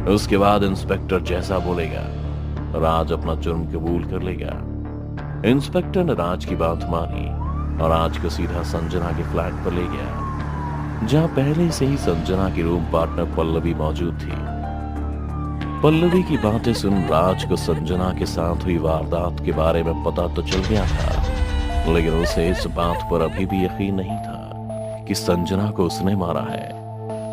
उसके बाद इंस्पेक्टर जैसा बोलेगा राज अपना जुर्म कबूल कर लेगा। इंस्पेक्टर ने राज की बात मानी और राज को सीधा संजना के फ्लैट पर ले गया, जहां पहले से ही संजना की रूम पार्टनर पल्लवी मौजूद थी। पल्लवी की बातें सुन राज को संजना के साथ हुई वारदात के बारे में पता तो चल गया था, लेकिन उसे इस बात पर अभी भी यकीन नहीं था कि संजना को उसने मारा है।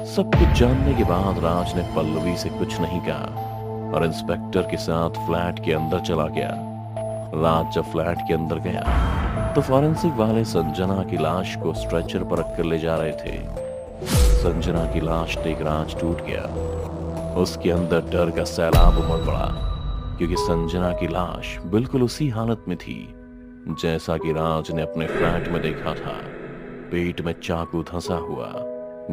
सब कुछ जानने के बाद राज ने पल्लवी से कुछ नहीं कहा और इंस्पेक्टर के साथ फ्लैट के अंदर चला गया। राज जब फ्लैट के अंदर गया तो फॉरेंसिक वाले संजना की लाश को स्ट्रेचर पर रखकर ले जा रहे थे। संजना की लाश देख राज टूट गया। उसके अंदर डर का सैलाब उमड़ पड़ा, क्योंकि संजना की लाश बिल्कुल उसी हालत में थी जैसा कि राज ने अपने फ्लैट में देखा था। पेट में चाकू धंसा हुआ,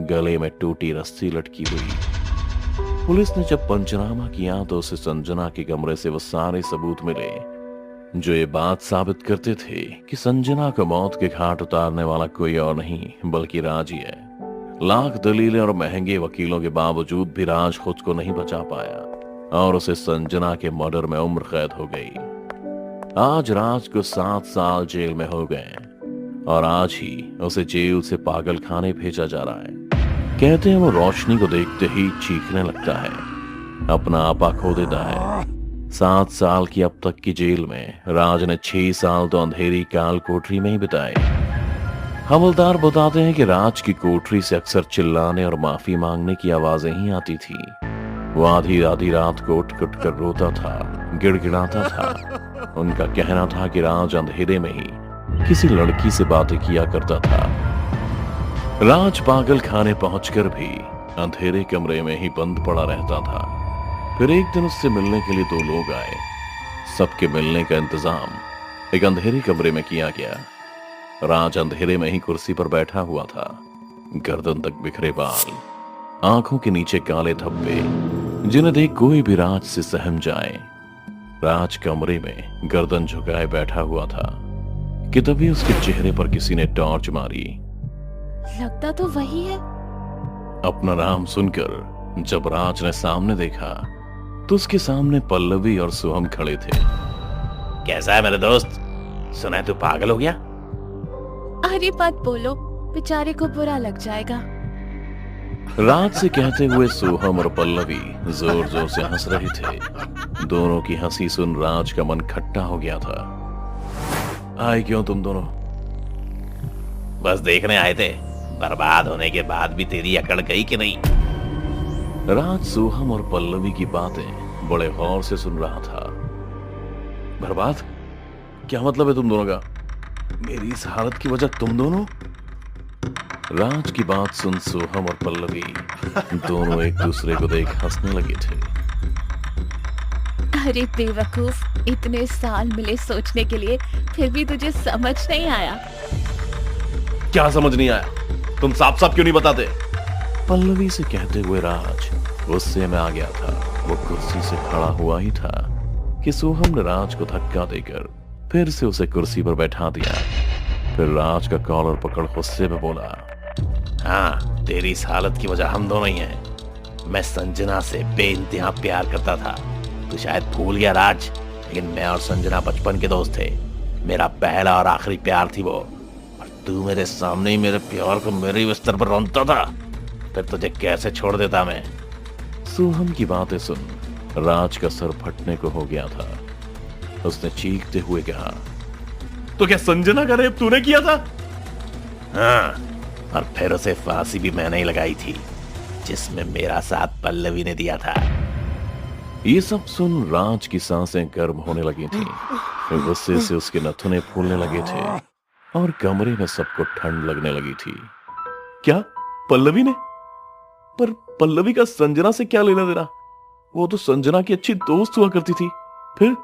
गले में टूटी रस्सी लटकी हुई। पुलिस ने जब पंचनामा किया तो उसे संजना के कमरे से वो सारे सबूत मिले जो ये बात साबित करते थे कि संजना को मौत के घाट उतारने वाला कोई और नहीं बल्कि राज ही है। लाख दलीलें और महंगे वकीलों के बावजूद भी राज खुद को नहीं बचा पाया और उसे संजना के मर्डर में उम्र कैद हो गई। आज राज को 7 साल जेल में हो गए और आज ही उसे जेल से पागल खाने भेजा जा रहा है। कहते हैं वो रोशनी को देखते ही चीखने लगता है, अपना आपा खो देता है। 7 साल की अब तक की जेल में राज ने 6 साल तो अंधेरी काल कोठरी में ही बिताए। हवलदार बताते हैं कि राज की कोठरी से अक्सर चिल्लाने और माफी मांगने की आवाजें ही आती थी। वो आधी आधी रात को उठ उठ कर रोता था, गिड़गिड़ाता था। उनका कहना था कि राज अंधेरे में ही किसी लड़की से बातें किया करता था। राज पागल खाने पहुंचकर भी अंधेरे कमरे में ही बंद पड़ा रहता था। फिर एक दिन उससे मिलने के लिए 2 लोग आए। सबके मिलने का इंतजाम एक अंधेरे कमरे में किया गया। राज अंधेरे में ही कुर्सी पर बैठा हुआ था, गर्दन तक बिखरे बाल, आंखों के नीचे काले धब्बे जिन्हें देख कोई भी राज से सहम जाए। राज कमरे में गर्दन झुकाए बैठा हुआ था कि तभी उसके चेहरे पर किसी ने टॉर्च मारी। लगता तो वही है। अपना नाम सुनकर जब राज ने सामने देखा तो उसके सामने पल्लवी और सोहम खड़े थे। कैसा है मेरे दोस्त? सुना है तू पागल हो गया? अरे मत बोलो, बेचारे को बुरा लग जाएगा। राज से कहते हुए सोहम और पल्लवी जोर जोर से हंस रहे थे। दोनों की हंसी सुन राज का मन खट्टा हो गया था। आए क्यों तुम दोनों? बस देखने आए थे, बर्बाद होने के बाद भी तेरी अकड़ गई कि नहीं? राज सोहम और पल्लवी की बातें बड़े गौर से सुन रहा था। बर्बाद? क्या मतलब है तुम दोनों का? मेरी इस हालत की वजह तुम दोनों? राज की बात सुन सोहम और पल्लवी दोनों एक दूसरे को देख हंसने लगे थे। अरे बेवकूफ, इतने साल मिले सोचने के लिए, फिर भी तुझे समझ नहीं आया? क्या समझ नहीं आया? तुम साफ साफ क्यों नहीं बताते? पल्लवी से कहते हुए राज गुस्से में आ गया था। वो कुर्सी से खड़ा हुआ ही था कि सोहम ने राज को धक्का देकर फिर से उसे कुर्सी पर बैठा दिया। फिर राज का कॉलर पकड़ गुस्से में बोला, हाँ, तेरी इस हालत की वजह हम दोनों ही हैं। मैं संजना से बेइंतहा प्यार करता था। तू शायद भूल गया राज, लेकिन मैं और संजना बचपन के दोस्त थे। मेरा पहला और आखिरी प्यार थी वो। और तू मेरे सामने ही मेरे प्यार को मेरे बिस्तर पर रौंदता था। फिर तुझे कैसे छोड़ देता मैं? सोहम की बातें सुन राज का सर फटने को हो गया था। उसने चीखते हुए कहा, तो क्या संजना का रेप तूने किया था? हाँ, और फिर उसे फांसी भी मैंने ही लगाई थी, जिसमें मेरा साथ पल्लवी ने दिया था। ये सब सुन राज की सांसें गर्म होने लगी थी। गुस्से से उसके नथुने फूलने लगे थे और कमरे में सबको ठंड लगने लगी थी। क्या पल्लवी ने? पर पल्लवी का संजना से क्या लेना देना? वो तो संजना की अच्छी दोस्त हुआ करती थी। फिर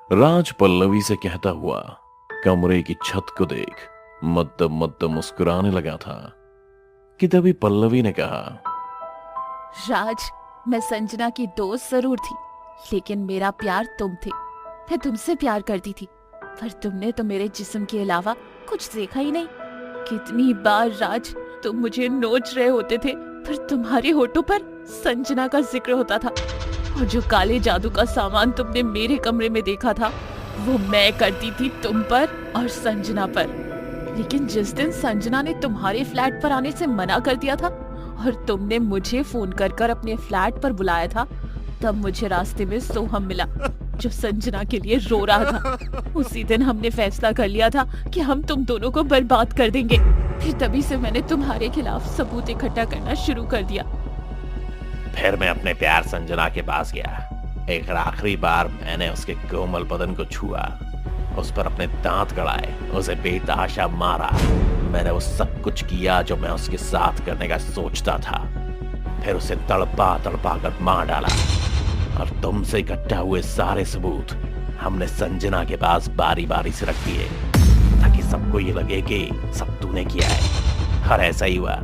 राज पल्लवी से कहता हुआ कमरे की छत को देख मद्दम मद्दम मुस्कुराने लगा था कि तभी पल्लवी ने कहा, राज, मैं संजना की दोस्त जरूर थी, लेकिन मेरा प्यार तुम थे। मैं तुमसे प्यार करती थी, पर तुमने तो मेरे जिस्म के अलावा कुछ देखा ही नहीं। कितनी बार राज तुम मुझे नोच रहे होते थे, पर तुम्हारे होठों पर संजना का जिक्र होता था और जो काले जादू का सामान तुमने मेरे कमरे में देखा था वो मैं करती थी तुम पर और संजना पर। लेकिन जिस दिन संजना ने तुम्हारे फ्लैट पर आने से मना कर दिया था और तुमने मुझे फोन कर अपने फ्लैट पर बुलाया था, तब मुझे रास्ते में सोहम मिला जो संजना के लिए रो रहा था। उसी दिन हमने फैसला कर लिया था कि हम तुम दोनों को बर्बाद कर देंगे। फिर तभी से मैंने तुम्हारे खिलाफ सबूत इकट्ठा करना शुरू कर दिया। फिर मैं अपने प्यार संजना के पास गया। एक आखिरी बार मैंने उसके कोमल बदन को छुआ, उस पर अपने दांत गड़ाए, उसे बेतहाशा मारा। मैंने वो सब कुछ किया जो मैं उसके साथ करने का सोचता था। फिर उसे तड़पा कर मार डाला और तुमसे इकट्ठा हुए सारे सबूत हमने संजना के पास बारी बारी से रख दिए ताकि सबको ये लगे कि सब तूने किया है। और ऐसा ही हुआ,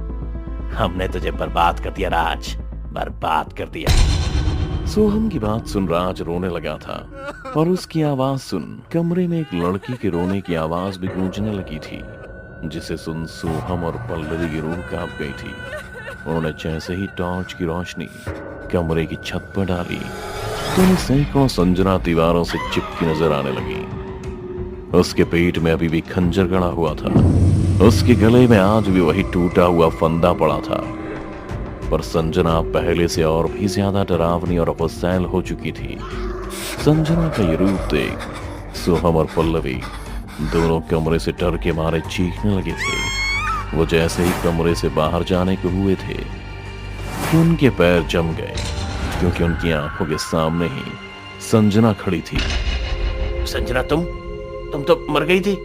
हमने तुझे बर्बाद कर दिया राज, बर्बाद कर दिया। सोहम की बात सुन राज रोने लगा था और उसकी आवाज सुन कमरे में एक लड़की के रोने की आवाज भी गूंजने लगी थी, जिसे सुन सोहम और पल्लवी की रूह कांप गई थी। उन्होंने जैसे ही टॉर्च की रोशनी कमरे की छत पर डाली तो उन्हें सैकड़ों संजना दीवारों से चिपकी नजर आने लगी। उसके पेट में अभी भी खंजर गड़ा हुआ था, उसके गले में आज भी वही टूटा हुआ फंदा पड़ा था। पर संजना पहले से और भी ज्यादा डरावनी और अपसैल हो चुकी थी। संजना का ये रूप देख सोहम और पल्लवी दोनों कमरे से डर के मारे चीखने लगे थे। वो जैसे ही कमरे से बाहर जाने को हुए थे कि उनके पैर जम गए, क्योंकि उनकी आंखों के सामने ही संजना खड़ी थी। संजना तुम तो मर गई थी।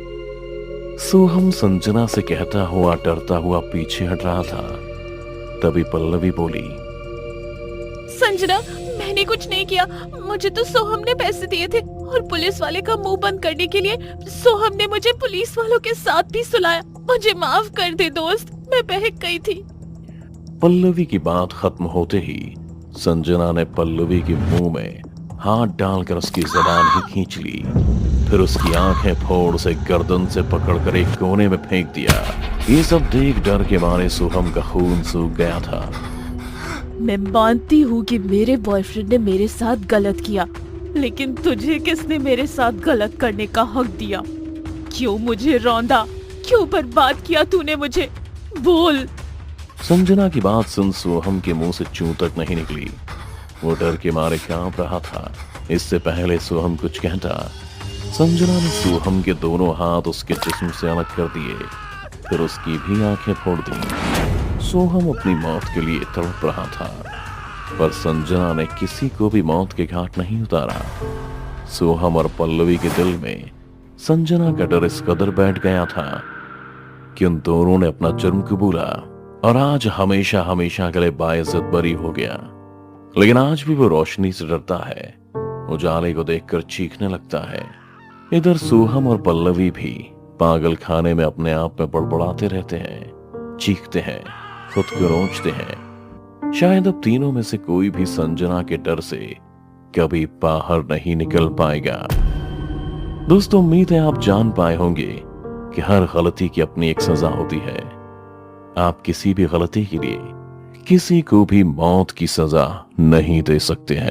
सोहम संजना से कहता हुआ डरता हुआ पीछे हट रहा था। तभी पल्लवी बोली, संजना मैंने कुछ नहीं किया, मुझे तो सोहम ने पैसे दिए थे और पुलिस वाले का मुंह बंद करने के लिए सोहम ने मुझे पुलिस वालों के साथ भी सुलाया। मुझे माफ कर दे दोस्त, मैं बहक गई थी। पल्लवी की बात खत्म होते ही संजना ने पल्लवी के मुंह में हाथ डालकर उसकी जबान ही खींच ली। फिर उसकी आंखें फोड़ से गर्दन से पकड़कर एक कोने में फेंक दिया। ये सब देख डर के मारे सोहम का खून सूख गया था। मैं मानती हूँ कि मेरे बॉयफ्रेंड ने मेरे साथ गलत किया, लेकिन तुझे किसने मेरे साथ गलत करने का हक दिया? क्यों मुझे रौंदा? क्यों बर्बाद किया तूने मुझे? बोल। संजना की बात सुन सोहम के मुंह से चूं तक नहीं निकली। वो डर के मारे कांप रहा था। इससे पहले सोहम कुछ कहता, संजना ने सोहम के दोनों हाथ उसके जिस्म से अलग कर दिए, फिर उसकी भी आंखें फोड़ दी। सोहम अपनी मौत के लिए तड़प रहा था, पर संजना ने किसी को भी मौत के घाट नहीं उतारा। सोहम और पल्लवी के दिल में संजना का डर इस कदर बैठ गया था कि उन दोनों ने अपना जुर्म कबूला और आज हमेशा हमेशा के लिए बाइज्जत बरी हो गया। लेकिन आज भी वो रोशनी से डरता है, उजाले को देखकर चीखने लगता है। इधर सोहम और पल्लवी भी पागल खाने में अपने आप में बड़बड़ाते रहते हैं, चीखते हैं, खुद को रोंचते हैं। शायद अब तीनों में से कोई भी संजना के डर से कभी बाहर नहीं निकल पाएगा। दोस्तों, उम्मीद है आप जान पाए होंगे कि हर गलती की अपनी एक सजा होती है। आप किसी भी गलती के लिए किसी को भी मौत की सजा नहीं दे सकते हैं।